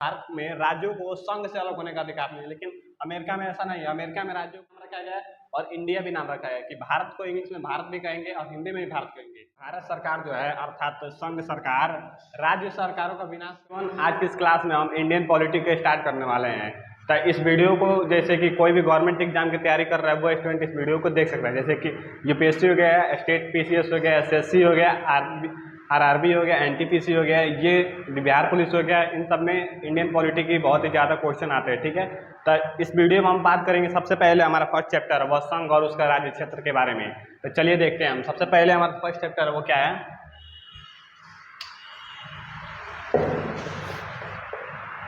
भारत में राज्यों को संघ से अलग होने का अधिकार नहीं है, लेकिन अमेरिका में ऐसा नहीं है। अमेरिका में राज्यों को नाम रखा गया है और इंडिया भी नाम रखा है कि भारत को इंग्लिश में भारत भी कहेंगे और हिंदी में भी भारत कहेंगे। भारत सरकार जो है अर्थात संघ सरकार राज्य सरकारों का विनाश। आज की इस क्लास में हम इंडियन पॉलिटी को स्टार्ट करने वाले हैं। तो इस वीडियो को जैसे कि कोई भी गवर्नमेंट एग्जाम की तैयारी कर रहा है वो स्टूडेंट इस वीडियो को देख सकता है, जैसे कि यूपीएससी हो गया, स्टेट पीसीएस हो गया, एसएससी हो गया, आरआरबी हो गया, एनटीपीसी हो गया, ये बिहार पुलिस हो गया। इन सब में इंडियन पॉलिटी की बहुत ही ज़्यादा क्वेश्चन आते हैं। ठीक है, तो इस वीडियो में हम बात करेंगे सबसे पहले हमारा फर्स्ट चैप्टर है वह संघ और उसका राज्य क्षेत्र के बारे में। तो चलिए देखते हैं हम। सबसे पहले हमारा फर्स्ट चैप्टर है वो क्या है।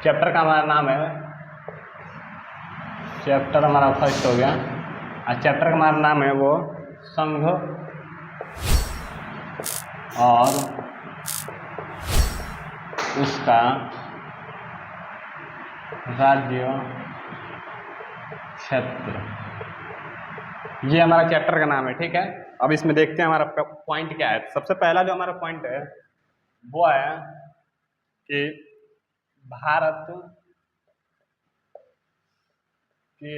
चैप्टर का हमारा नाम है, चैप्टर हमारा फर्स्ट हो गया और चैप्टर का हमारा नाम है वो संघ और उसका राज्य क्षेत्र, ये हमारा चैप्टर का नाम है। ठीक है, अब इसमें देखते हैं हमारा पॉइंट क्या है। सबसे पहला जो हमारा पॉइंट है वो है कि भारत के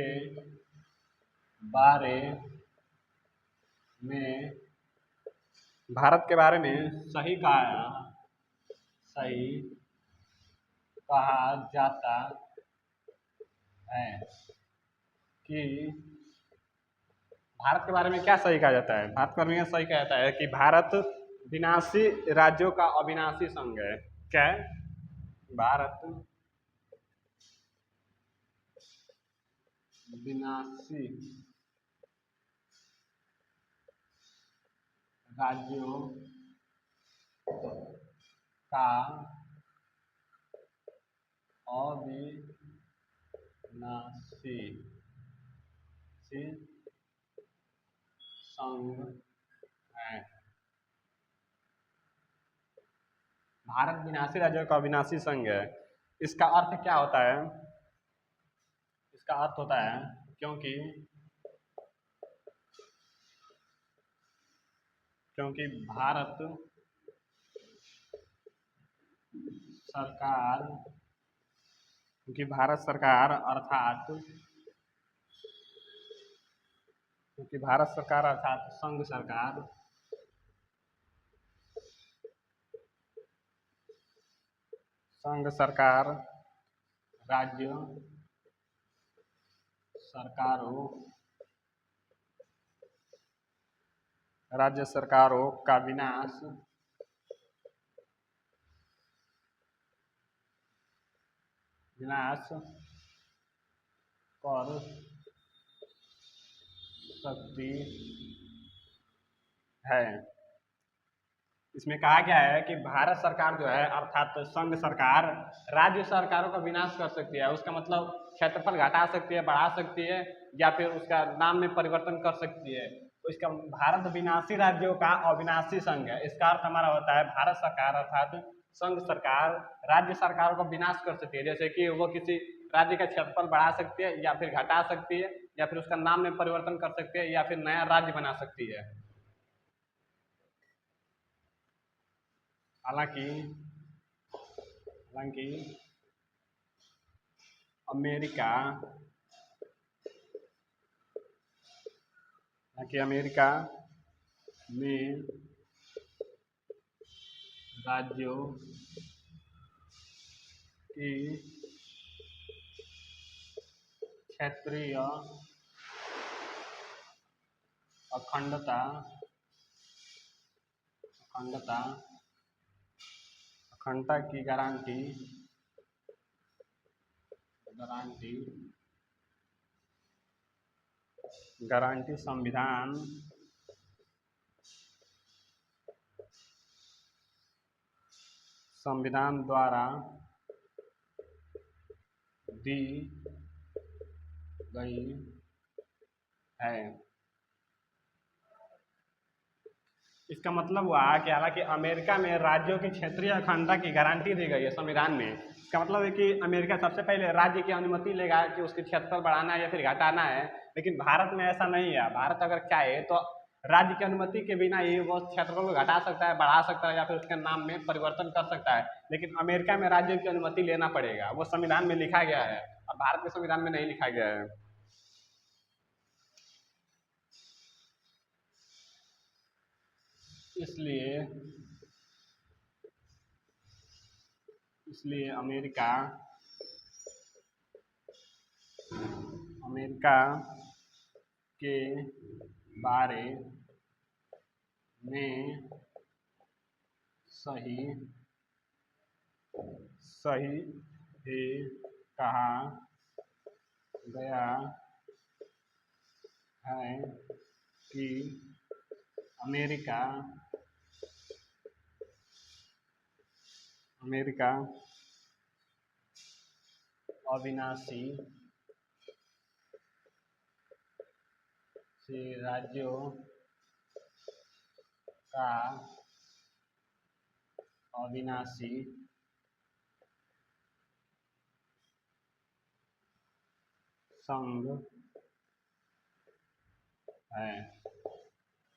बारे में, भारत के बारे में सही कहा जाता है कि भारत के बारे में क्या सही कहा जाता है। भारत के बारे में सही कहा जाता है कि भारत विनाशी राज्यों का अविनाशी संघ है। क्या है? भारत विनाशी राज्यों का अविनाशी संघ है। भारत विनाशी राज्यों का अविनाशी संघ है। इसका अर्थ क्या होता है? इसका अर्थ होता है क्योंकि भारत सरकार अर्थात संघ सरकार राज्य सरकारों का विनाश कर सकती है। इसमें कहा गया है कि भारत सरकार जो है अर्थात संघ सरकार राज्य सरकारों का विनाश कर सकती है। उसका मतलब क्षेत्रफल घटा सकती है, बढ़ा सकती है, या फिर उसका नाम में परिवर्तन कर सकती है। तो इसका भारत विनाशी राज्यों का अविनाशी संघ है। इसका अर्थ हमारा होता है भारत सरकार अर्थात संघ सरकार राज्य सरकारों का विनाश कर सकती है, जैसे कि वो किसी राज्य का क्षेत्रफल बढ़ा सकती है या फिर घटा सकती है, या फिर उसका नाम में परिवर्तन कर सकती है, या फिर नया राज्य बना सकती है। हालांकि अमेरिका में राज्यों की क्षेत्रीय अखंडता की गारंटी संविधान द्वारा दी गई है। इसका मतलब हुआ कि हालांकि अमेरिका में राज्यों की क्षेत्रीय अखंडता की गारंटी दी गई है संविधान में। इसका मतलब है कि अमेरिका सबसे पहले राज्य की अनुमति लेगा कि उसके क्षेत्रफल बढ़ाना है या फिर घटाना है, लेकिन भारत में ऐसा नहीं है। भारत अगर चाहे तो राज्य की अनुमति के बिना ये वो क्षेत्रफल को घटा सकता है, बढ़ा सकता है, या फिर उसके नाम में परिवर्तन कर सकता है। लेकिन अमेरिका में राज्यों की अनुमति लेना पड़ेगा, वो संविधान में लिखा गया है और भारत के संविधान में नहीं लिखा गया है। इसलिए इसलिए अमेरिका के बारे में सही सही ही कहा गया है कि अमेरिका अमेरिका अविनाशी से राज्यों का अविनाशी संघ है।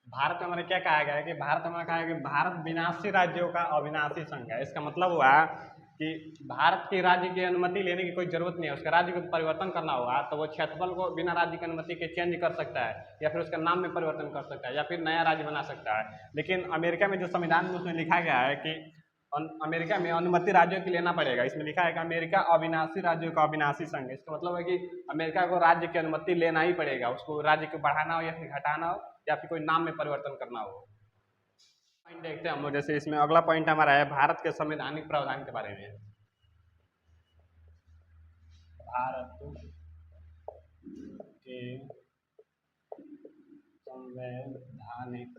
भारत में हमारे क्या कहा गया है कि भारत में कहा है कि भारत विनाशी राज्यों का अविनाशी संघ है। इसका मतलब हुआ कि भारत के राज्य की अनुमति लेने की कोई जरूरत नहीं है। उसके राज्य को परिवर्तन करना होगा तो वो क्षेत्रफल को बिना राज्य की अनुमति के चेंज कर सकता है, या फिर उसका नाम में परिवर्तन कर सकता है, या फिर नया राज्य बना सकता है। लेकिन अमेरिका में जो संविधान में उसमें लिखा गया है कि अमेरिका में अनुमति राज्यों की लेना पड़ेगा। इसमें लिखा है कि अमेरिका अविनाशी राज्यों का अविनाशी संघ है। इसका मतलब है कि अमेरिका को राज्य की अनुमति लेना ही पड़ेगा, उसको राज्य को बढ़ाना हो या फिर घटाना हो, या फिर कोई नाम में परिवर्तन करना हो। पॉइंट देखते हैं हम लोग। जैसे इसमें अगला पॉइंट हमारा है भारत के संवैधानिक प्रावधान के बारे में। भारत के संवैधानिक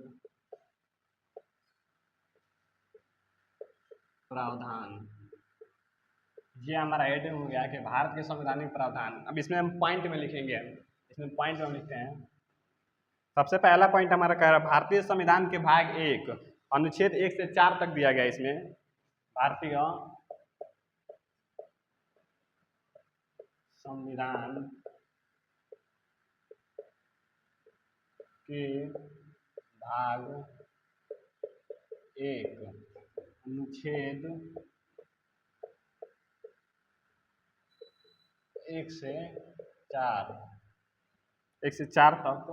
प्रावधान, ये हमारा हेडिंग हो गया कि भारत के संवैधानिक प्रावधान। अब इसमें हम पॉइंट में लिखेंगे, इसमें पॉइंट में हम लिखते हैं। सबसे पहला पॉइंट हमारा कह रहा है भारतीय संविधान के भाग 1 अनुच्छेद 1 से 4 तक दिया गया। इसमें भारतीय संविधान के भाग 1 अनुच्छेद 1 से 4 तक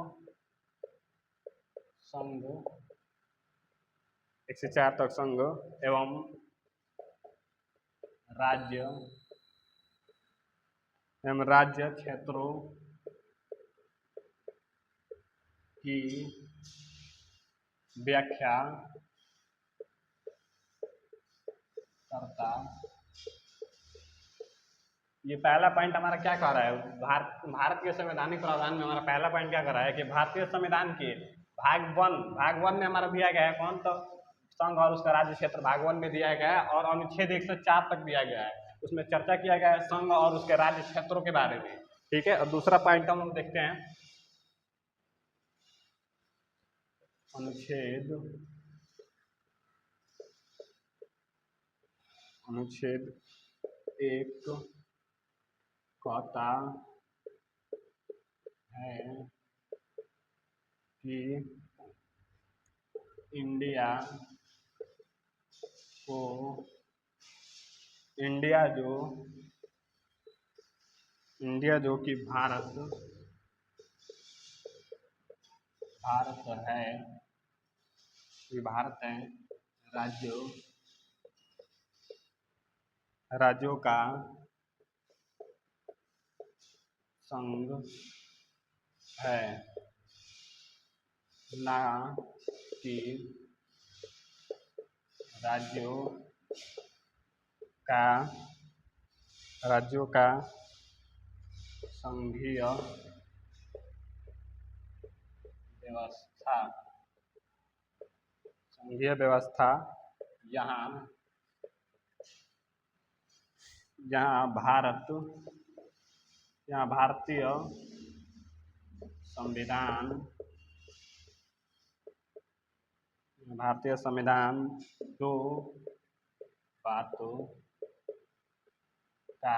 संघ 1 से 4 तक संघ एवं राज्य क्षेत्रों की व्याख्या करता। ये पहला पॉइंट हमारा क्या कह रहा है, भारत के संवैधानिक प्रावधान में हमारा पहला पॉइंट क्या कर रहा है कि भारतीय संविधान के भाग वन में हमारा दिया गया है कौन, तो संघ और उसका राज्य क्षेत्र भाग 1 में दिया गया है, और अनुच्छेद 1 से 4 तक दिया गया है। उसमें चर्चा किया गया है संघ और उसके राज्य क्षेत्रों के बारे में। ठीक है, और दूसरा पॉइंट हम देखते हैं अनुच्छेद 1 कहता है कि इंडिया जो कि भारत है, ये भारत है, राज्यों का संघ है, ना कि राज्यों का संघीय व्यवस्था। यहाँ भारतीय संविधान दो बातों का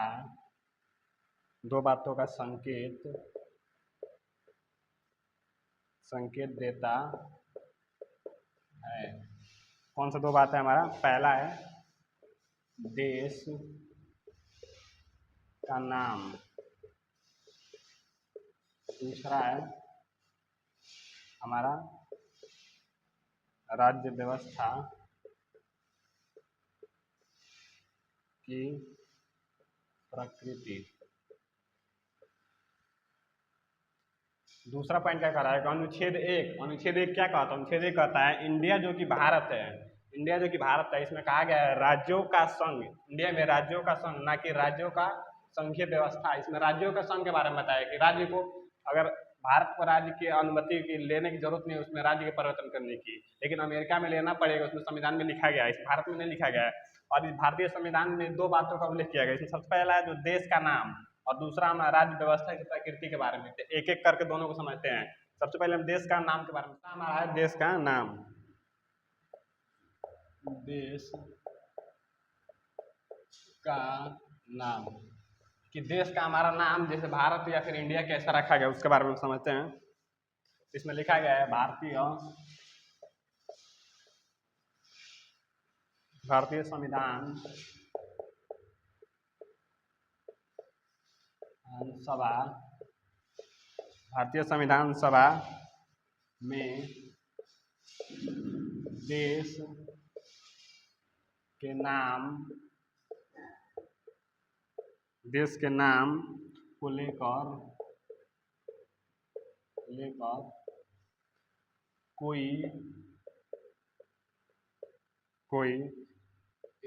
संकेत देता है। कौन सा दो बात है हमारा? पहला है देश का नाम, दूसरा है हमारा राज्य व्यवस्था की प्रकृति। दूसरा पॉइंट क्या कह रहा है? अनुच्छेद एक क्या कहता है? अनुच्छेद एक कहता है इंडिया जो कि भारत है, इंडिया जो कि भारत है, इसमें कहा गया है राज्यों का संघ। इंडिया में राज्यों का संघ, ना कि राज्यों का संघीय व्यवस्था। इसमें राज्यों का संघ के बारे में बताया कि राज्य को, अगर भारत को राज्य की अनुमति की लेने की जरूरत नहीं है उसमें राज्य के परिवर्तन करने की, लेकिन अमेरिका में लेना पड़ेगा, उसमें संविधान में लिखा गया है, इस भारत में नहीं लिखा गया है। और इस भारतीय संविधान में दो बातों का उल्लेख किया गया है। इसमें सबसे पहला है जो देश का नाम, और दूसरा हम राज्य व्यवस्था की प्रकृति के बारे में। एक एक करके दोनों को समझते हैं। सबसे पहले हम देश का नाम के बारे में। हमारा है देश का नाम, देश का नाम, कि देश का हमारा नाम जैसे भारत या फिर इंडिया कैसा रखा गया उसके बारे में समझते हैं। इसमें लिखा गया है भारतीय संविधान सभा, भारतीय संविधान सभा में देश के नाम, देश के नाम को लेकर कोई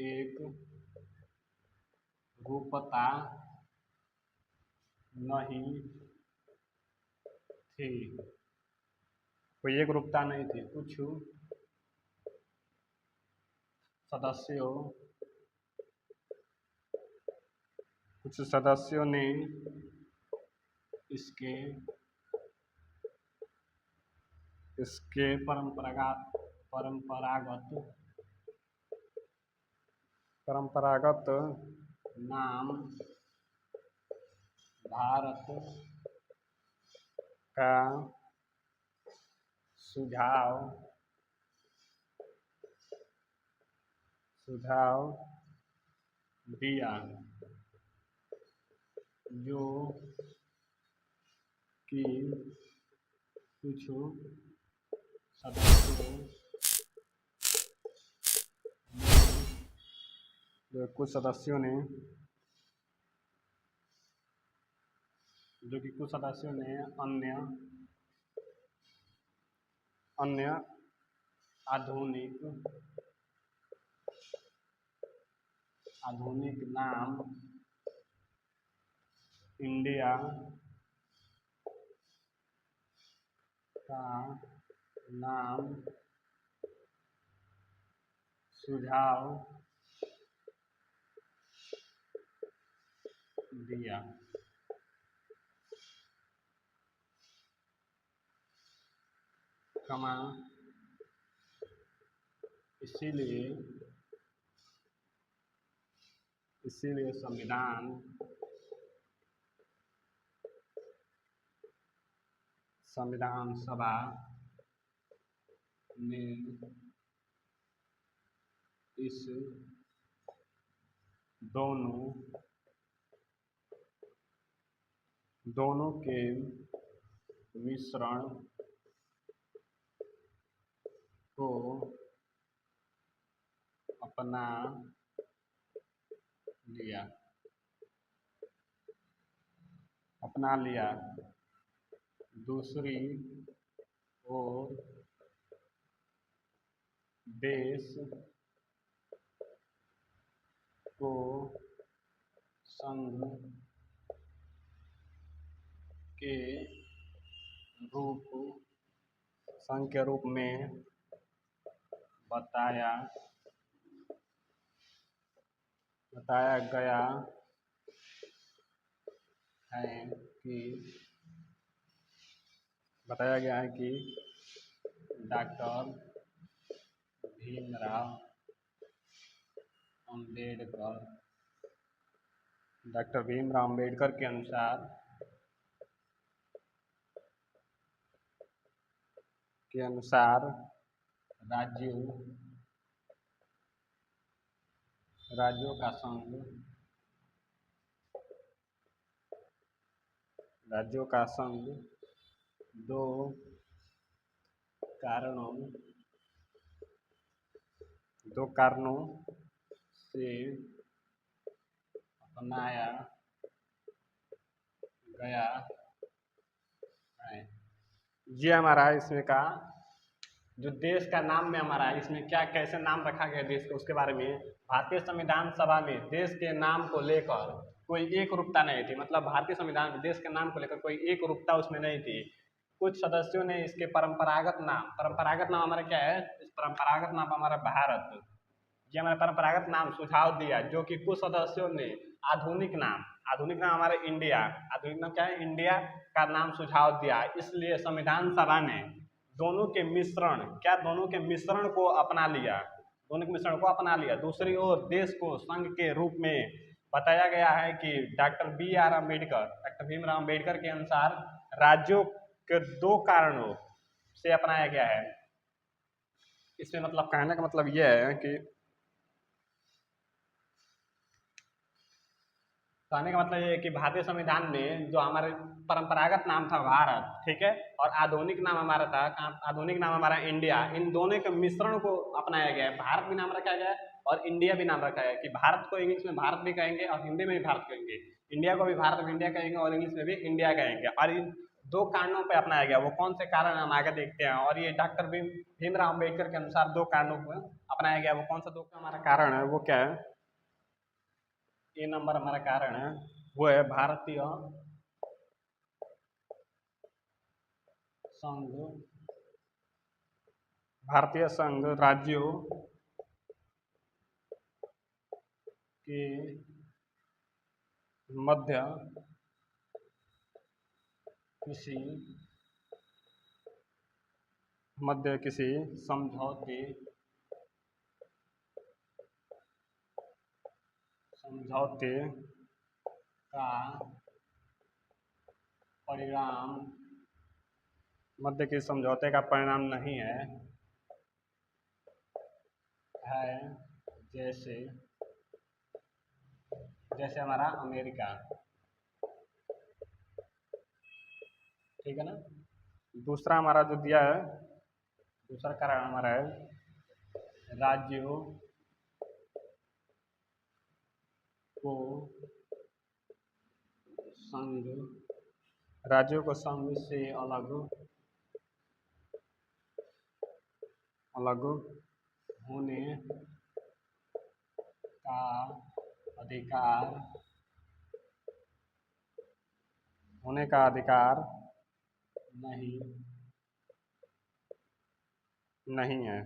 एक रूपता नहीं थी, कोई एक रूपता नहीं थी। कुछ सदस्यों ने इसके परंपरागत नाम भारत का सुझाव दिया, जो कि कुछ सदस्यों ने अन्य आधुनिक नाम इंडिया का नाम सुझाव दिया। इसीलिए संविधान सभा ने इस दोनों के मिश्रण को अपना लिया। दूसरी ओर देश को संघ के रूप में बताया गया है कि डॉक्टर भीमराव अंबेडकर के अनुसार के अनुसार राज्यों राज्यों का संघ राज्यों का संघ दो कारणों से अपनाया गया है। ये हमारा इसमें का जो देश का नाम में हमारा इसमें क्या कैसे नाम रखा गया देश को उसके बारे में भारतीय संविधान सभा में देश के नाम को लेकर कोई एक रूपता नहीं थी। मतलब भारतीय संविधान में देश के नाम को लेकर कोई एक रूपता उसमें नहीं थी। कुछ सदस्यों ने इसके परंपरागत नाम हमारा क्या है, इस परंपरागत नाम हमारा भारत, ये हमारा परंपरागत नाम सुझाव दिया, जो कि कुछ सदस्यों ने आधुनिक नाम हमारा इंडिया, आधुनिक नाम क्या है, इंडिया का नाम सुझाव दिया। इसलिए संविधान सभा ने दोनों के मिश्रण को अपना लिया। दूसरी ओर देश को संघ के रूप में बताया गया है कि डॉक्टर भीमराव अम्बेडकर के अनुसार राज्यों के दो कारणों से अपनाया गया है। इसमें मतलब कहने का मतलब यह है कि कहने का मतलब ये है कि भारतीय संविधान में जो हमारे परंपरागत नाम था भारत, ठीक है, और आधुनिक नाम हमारा था, आधुनिक नाम हमारा इंडिया, इन दोनों के मिश्रण को अपनाया गया है। भारत भी नाम रखा गया है और इंडिया भी नाम रखा है कि भारत को इंग्लिश में भारत भी कहेंगे और हिंदी में भी भारत कहेंगे, इंडिया को भी भारत में इंडिया कहेंगे और इंग्लिश में भी इंडिया कहेंगे। और इन दो कारणों पर अपनाया गया, वो कौन से कारण हम आगे देखते हैं। और ये डॉक्टर भीमराव अम्बेडकर के अनुसार दो कारणों को अपनाया गया, वो कौन सा दो हमारा कारण है, वो क्या है, ये नंबर हमारा कारण है वो है भारतीय संघ राज्यों के मध्य किसी समझौते का परिणाम समझौते का परिणाम नहीं है जैसे हमारा अमेरिका, ठीक है ना। दूसरा हमारा जो दिया है, दूसरा कारण हमारा है राज्यों को संघ से अलग होने का अधिकार नहीं है।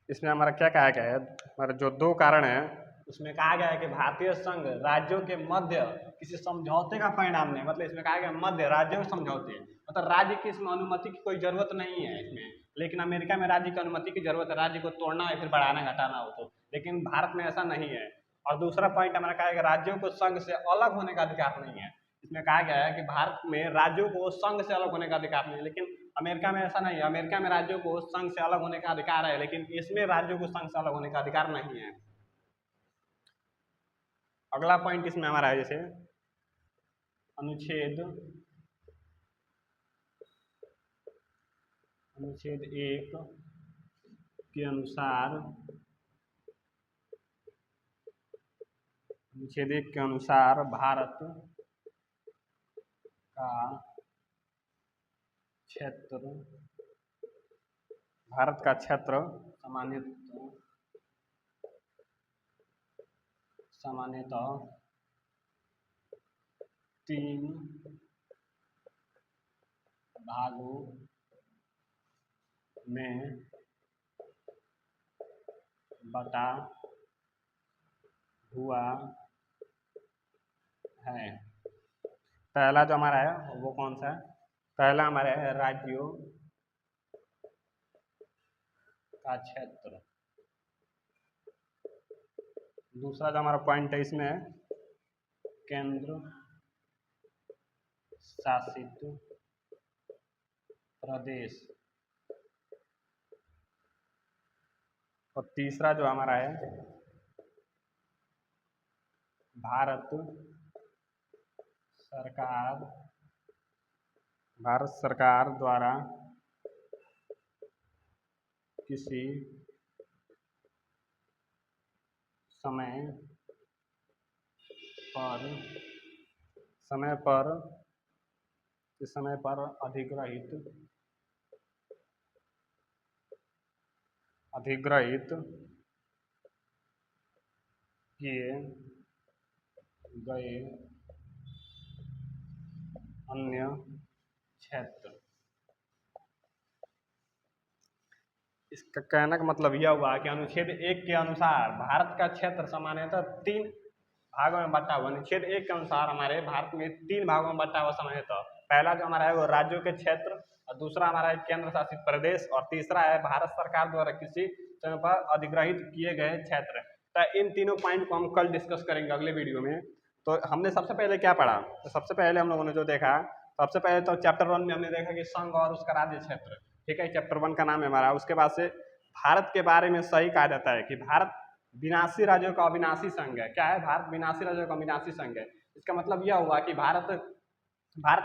इसमें हमारा क्या कहा गया है, हमारे जो दो कारण है उसमें कहा गया है कि भारतीय संघ राज्यों के मध्य किसी समझौते का परिणाम नहीं, मतलब इसमें कहा गया मध्य राज्यों के समझौते, मतलब राज्य की इसमें अनुमति की कोई जरूरत नहीं है इसमें। लेकिन अमेरिका में राज्य की अनुमति की जरूरत है, राज्य को तोड़ना या फिर बढ़ाना घटाना हो तो, लेकिन भारत में ऐसा नहीं है। और दूसरा पॉइंट हमारा कहा गया राज्यों को संघ से अलग होने का अधिकार नहीं है। इसमें कहा गया है कि भारत में राज्यों को संघ से अलग होने का अधिकार नहीं है, लेकिन अमेरिका में ऐसा नहीं है। अमेरिका में राज्यों को संघ से अलग होने का अधिकार है, लेकिन इसमें राज्यों को संघ से अलग होने का अधिकार नहीं है। अगला पॉइंट इसमें हमारा है जैसे अनुच्छेद 1 के अनुसार भारत का क्षेत्र सामान्यतः 3 भागों में बटा हुआ है। पहला जो हमारा है वो कौन सा है, पहला हमारा है राज्यों का क्षेत्र। दूसरा जो हमारा पॉइंट है इसमें केंद्र शासित प्रदेश। और तीसरा जो हमारा है भारत सरकार द्वारा किसी समय पर अधिग्रहित किए गए अन्य क्षेत्र। इसका कहने का मतलब यह हुआ कि अनुच्छेद 1 के अनुसार भारत का क्षेत्र सामान्यतः 3 भागों में बटा हुआ। अनुच्छेद 1 के अनुसार हमारे भारत में 3 भागों में बटा हुआ सामान्यतः। पहला जो हमारा है वो राज्यों के क्षेत्र, और दूसरा हमारा है केंद्र शासित प्रदेश, और तीसरा है भारत सरकार द्वारा किसी समय पर अधिग्रहित किए गए क्षेत्र। तो इन तीनों पॉइंट को हम कल डिस्कस करेंगे अगले वीडियो में। तो हमने सबसे पहले क्या पढ़ा? तो सबसे पहले हम लोगों ने जो देखा, सबसे पहले तो चैप्टर 1 में हमने देखा कि संघ और उसका राज्य क्षेत्र, ठीक है, चैप्टर 1 का नाम है हमारा। उसके बाद से भारत के बारे में सही कहा जाता है कि भारत विनाशी राज्यों का अविनाशी संघ है। क्या है? भारत विनाशी राज्यों का अविनाशी संघ है। इसका मतलब यह हुआ कि भारत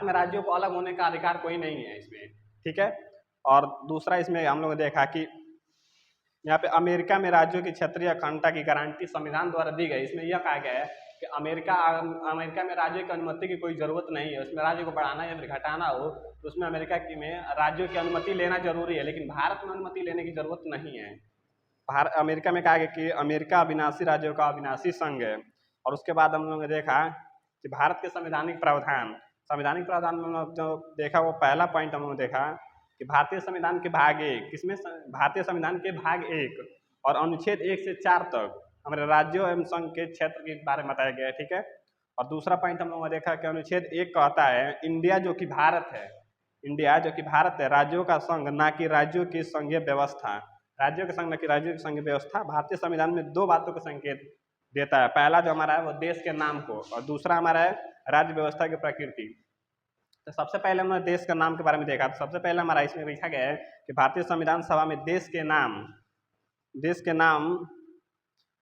में राज्यों को अलग होने का अधिकार कोई नहीं है इसमें, ठीक है। और दूसरा इसमें हम लोग ने देखा कि यहाँ पे अमेरिका में राज्यों की क्षेत्रीय अखंडता की गारंटी संविधान द्वारा दी गई। इसमें यह कहा गया है कि अमेरिका में राज्यों की अनुमति की कोई जरूरत नहीं है। उसमें राज्य को बढ़ाना या फिर घटाना हो तो उसमें में राज्यों की अनुमति लेना जरूरी है, लेकिन भारत में अनुमति लेने की जरूरत नहीं है। अमेरिका में कहा गया कि अमेरिका अविनाशी राज्यों का अविनाशी संघ है। और उसके बाद हम लोगों ने देखा कि भारत के संवैधानिक प्रावधान में जो देखा वो पहला पॉइंट हम लोगों ने देखा कि भारतीय संविधान के भाग 1, किसमें? भारतीय संविधान के भाग 1 और अनुच्छेद 1 से 4 तक हमारे राज्यों एवं संघ के क्षेत्र के बारे में बताया गया है, ठीक है। और दूसरा पॉइंट हम लोगों ने देखा कि अनुच्छेद 1 कहता है इंडिया जो कि भारत है राज्यों का संघ, ना कि राज्यों की संघीय व्यवस्था। राज्यों के संघ न कि राज्यों की संघीय व्यवस्था। भारतीय संविधान में 2 बातों का संकेत देता है। पहला जो हमारा है वो देश के नाम को, और दूसरा हमारा है राज्य व्यवस्था की प्रकृति। तो सबसे पहले हमने देश के नाम के बारे में देखा। तो सबसे पहले हमारा इसमें लिखा गया है कि भारतीय संविधान सभा में देश के नाम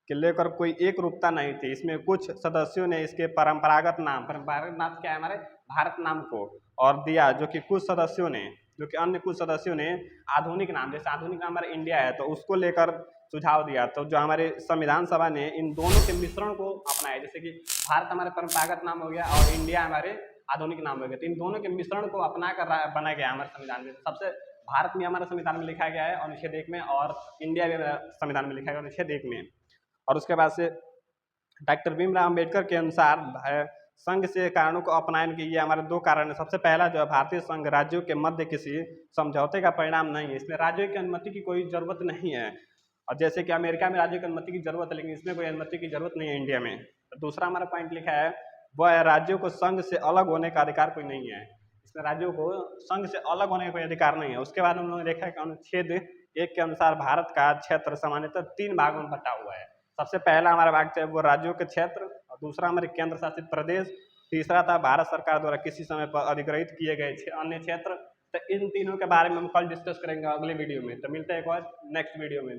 के लेकर कोई एक रूपता नहीं थी। इसमें कुछ सदस्यों ने इसके परंपरागत नाम क्या है हमारे भारत नाम को और दिया, जो कि अन्य कुछ सदस्यों ने आधुनिक नाम, जैसे आधुनिक नाम हमारा इंडिया है तो उसको लेकर सुझाव दिया। तो जो हमारे संविधान सभा ने इन दोनों के मिश्रण को अपनाया, जैसे कि भारत हमारे परंपरागत नाम हो गया और इंडिया हमारे आधुनिक नाम हो गया, तो इन दोनों के मिश्रण को अपना कर बनाया गया हमारे संविधान में। सबसे भारत में हमारे संविधान में लिखा गया है अनुच्छेद 1 में, और इंडिया में संविधान में लिखा गया अनुच्छेद 1 में। और उसके बाद से डॉक्टर भीमराव अम्बेडकर के अनुसार संघ से कारणों को अपनाने के ये हमारे 2 कारण है। सबसे पहला जो है भारतीय संघ राज्यों के मध्य किसी समझौते का परिणाम नहीं है। इसमें राज्यों की अनुमति की कोई जरूरत नहीं है। और जैसे कि अमेरिका में राज्यों की अनुमति की जरूरत है, लेकिन इसमें कोई अनुमति की जरूरत नहीं है इंडिया में। तो दूसरा हमारा पॉइंट लिखा है वह है राज्यों को संघ से अलग होने का अधिकार कोई नहीं है। इसमें राज्यों को संघ से अलग होने का कोई अधिकार नहीं है। उसके बाद हम लोगों ने देखा कि अनुच्छेद 1 के अनुसार भारत का क्षेत्र सामान्यतः 3 भागों में बटा हुआ है। सबसे पहला हमारा भाग है वो राज्यों के क्षेत्र, और दूसरा हमारे केंद्र शासित प्रदेश, तीसरा था भारत सरकार द्वारा किसी समय पर अधिग्रहित किए गए अन्य क्षेत्र। तो इन तीनों के बारे में हम कल डिस्कस करेंगे अगले वीडियो में। तो मिलते हैं एक और नेक्स्ट वीडियो में।